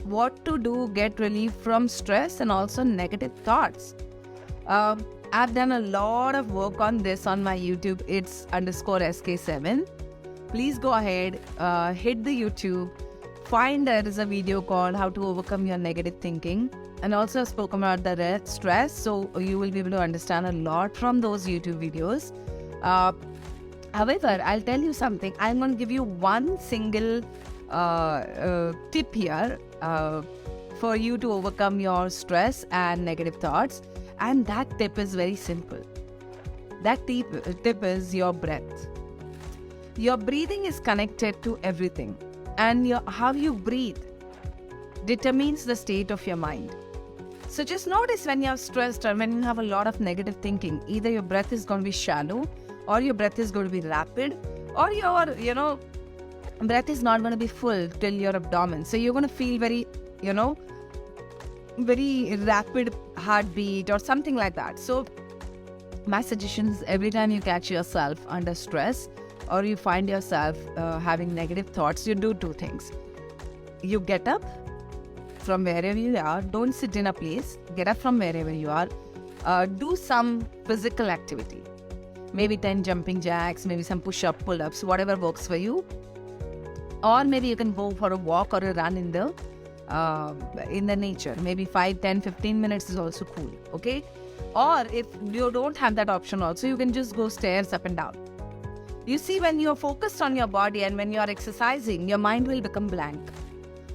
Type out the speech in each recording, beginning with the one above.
what to do, get relief from stress and also negative thoughts. I've done a lot of work on this on my YouTube. It's _SK7. Please go ahead, hit the YouTube, find there is a video called How to Overcome Your Negative Thinking. And also I've spoken about the stress, so you will be able to understand a lot from those YouTube videos. However, I'll tell you something. I'm going to give you one single tip here for you to overcome your stress and negative thoughts. And that tip is very simple. That tip is your breath. Your breathing is connected to everything. And how you breathe determines the state of your mind. So just notice when you're stressed or when you have a lot of negative thinking, either your breath is going to be shallow or your breath is going to be rapid, or your, breath is not going to be full till your abdomen. So you're going to feel very, very rapid heartbeat or something like that. So my suggestion is every time you catch yourself under stress or you find yourself having negative thoughts, you do two things. You get up from wherever you are. Don't sit in a place. Get up from wherever you are. Do some physical activity. Maybe 10 jumping jacks, maybe some push-up, pull-ups, whatever works for you. Or maybe you can go for a walk or a run in the nature. Maybe 5, 10, 15 minutes is also cool, okay? Or if you don't have that option also, you can just go stairs up and down. You see, when you're focused on your body and when you're exercising, your mind will become blank.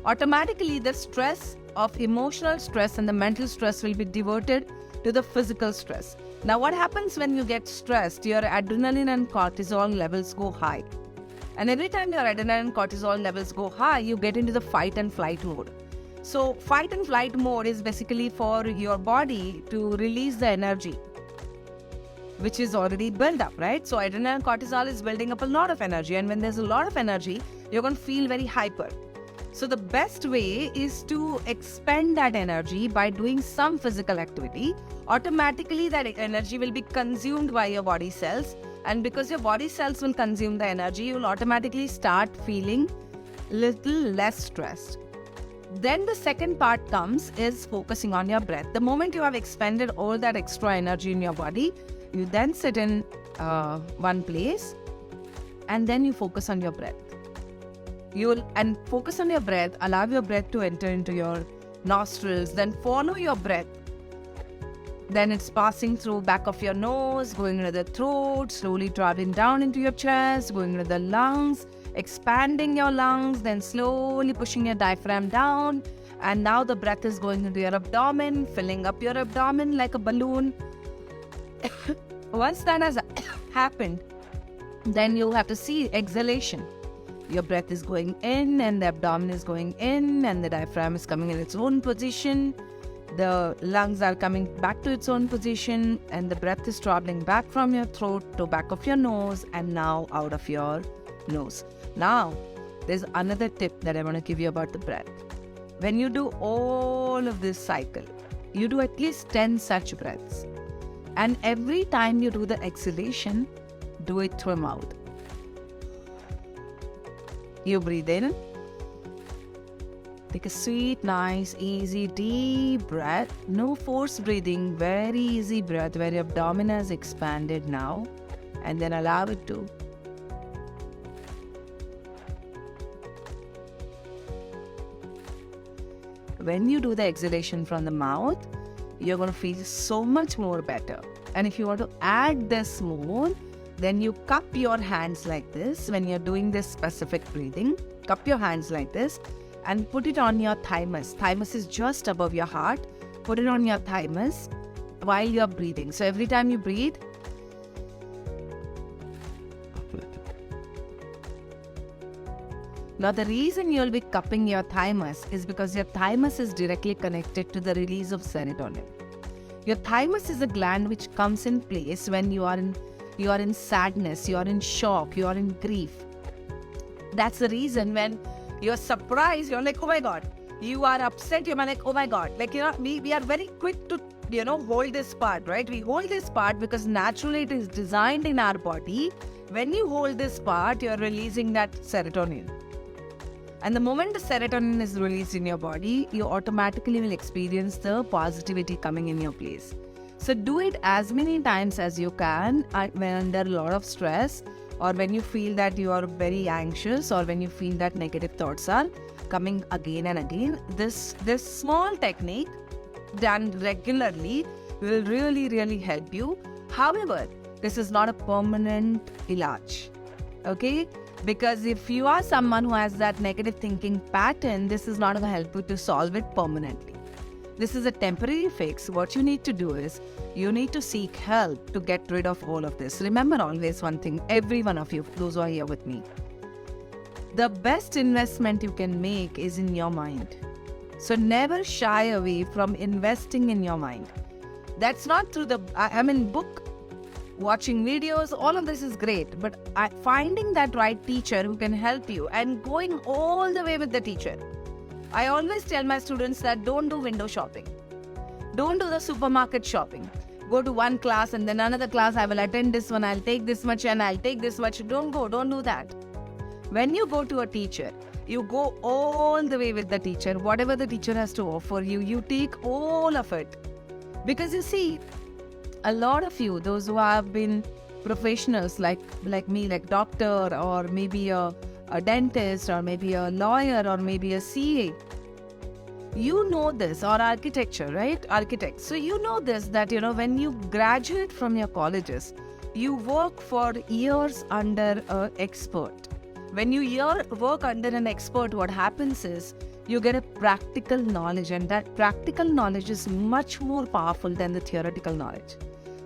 Automatically, the stress of emotional stress and the mental stress will be diverted to the physical stress. Now, what happens when you get stressed? Your adrenaline and cortisol levels go high. And every time your adrenaline and cortisol levels go high, you get into the fight and flight mode. So fight and flight mode is basically for your body to release the energy, which is already built up, right? So adrenaline and cortisol is building up a lot of energy. And when there's a lot of energy, you're going to feel very hyper. So the best way is to expend that energy by doing some physical activity. Automatically, that energy will be consumed by your body cells. And because your body cells will consume the energy, you'll automatically start feeling little less stressed. Then the second part comes is focusing on your breath. The moment you have expended all that extra energy in your body, you then sit in one place and then you focus on your breath. And focus on your breath, allow your breath to enter into your nostrils, then follow your breath. Then it's passing through back of your nose, going into the throat, slowly traveling down into your chest, going into the lungs, expanding your lungs, then slowly pushing your diaphragm down. And now the breath is going into your abdomen, filling up your abdomen like a balloon. Once that has happened, then you'll have to see exhalation. Your breath is going in and the abdomen is going in and the diaphragm is coming in its own position. The lungs are coming back to its own position and the breath is traveling back from your throat to back of your nose and now out of your nose. Now, there's another tip that I want to give you about the breath. When you do all of this cycle, you do at least 10 such breaths. And every time you do the exhalation, do it through your mouth. You breathe in. Take a sweet, nice, easy, deep breath. No forced breathing, very easy breath where your abdomen has expanded now. And then allow it to. When you do the exhalation from the mouth, you're going to feel so much more better. And if you want to add this more, then you cup your hands like this when you're doing this specific breathing. Cup your hands like this and put it on your thymus. Thymus is just above your heart. Put it on your thymus while you're breathing. So every time you breathe, now the reason you'll be cupping your thymus is because your thymus is directly connected to the release of serotonin. Your thymus is a gland which comes in place when you are in sadness, you are in shock, you are in grief. That's the reason when you're surprised, you're like, oh my God. You are upset, you're like, oh my God. Like, we are very quick to, hold this part, right? We hold this part because naturally it is designed in our body. When you hold this part, you're releasing that serotonin. And the moment the serotonin is released in your body, you automatically will experience the positivity coming in your place. So do it as many times as you can when under a lot of stress, or when you feel that you are very anxious, or when you feel that negative thoughts are coming again and again. This small technique done regularly will really help you. However, this is not a permanent ilaj. Okay? Because if you are someone who has that negative thinking pattern, this is not going to help you to solve it permanently. This is a temporary fix. What you need to do is, you need to seek help to get rid of all of this. Remember always one thing, every one of you, those who are here with me. The best investment you can make is in your mind. So never shy away from investing in your mind. That's not through book, watching videos, all of this is great, but finding that right teacher who can help you and going all the way with the teacher. I always tell my students that don't do window shopping. Don't do the supermarket shopping. Go to one class and then another class. I will attend this one, I'll take this much and I'll take this much. Don't do that. When you go to a teacher, you go all the way with the teacher. Whatever the teacher has to offer you, you take all of it. Because you see, a lot of you, those who have been professionals like me, like doctor, or maybe a dentist, or maybe a lawyer, or maybe a CA, you know this, or architecture, right? Architect. So you know this, that when you graduate from your colleges, you work for years under an expert. When you work under an expert, what happens is you get a practical knowledge, and that practical knowledge is much more powerful than the theoretical knowledge.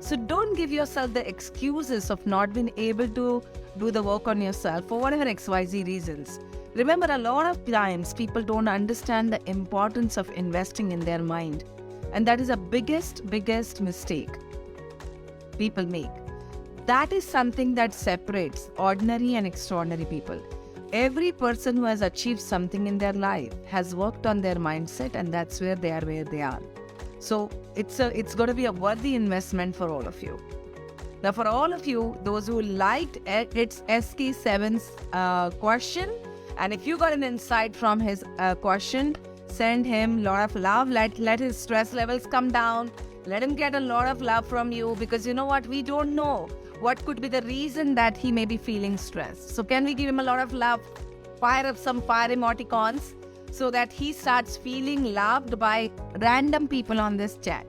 So don't give yourself the excuses of not being able to do the work on yourself for whatever XYZ reasons. Remember, a lot of times people don't understand the importance of investing in their mind. And that is the biggest mistake people make. That is something that separates ordinary and extraordinary people. Every person who has achieved something in their life has worked on their mindset, and that's where they are. So it's going to be a worthy investment for all of you. Now, for all of you, those who liked it's SK7's question, and if you got an insight from his question, send him a lot of love. Let his stress levels come down. Let him get a lot of love from you, because you know what? We don't know what could be the reason that he may be feeling stressed. So can we give him a lot of love? Fire up some fire emoticons so that he starts feeling loved by random people on this chat.